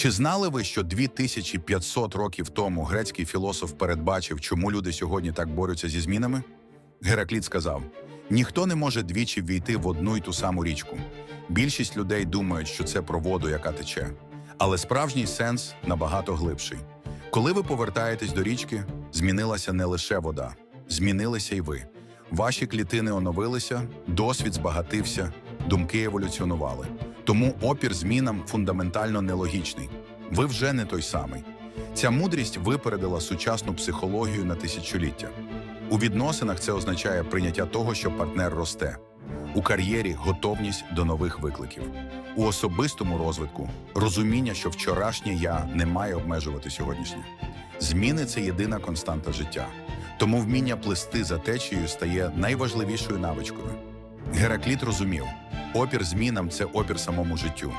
Чи знали ви, що 2500 років тому грецький філософ передбачив, чому люди сьогодні так борються зі змінами? Геракліт сказав: «Ніхто не може двічі ввійти в одну й ту саму річку. Більшість людей думають, що це про воду, яка тече. Але справжній сенс набагато глибший. Коли ви повертаєтесь до річки, змінилася не лише вода, змінилися й ви. Ваші клітини оновилися, досвід збагатився, думки еволюціонували. Тому опір змінам фундаментально нелогічний. Ви вже не той самий. Ця мудрість випередила сучасну психологію на тисячоліття. У відносинах це означає прийняття того, що партнер росте. У кар'єрі – готовність до нових викликів. У особистому розвитку – розуміння, що вчорашнє «я» не має обмежувати сьогоднішнє. Зміни – це єдина константа життя. Тому вміння плисти за течією стає найважливішою навичкою. Геракліт розумів – опір змінам – це опір самому життю.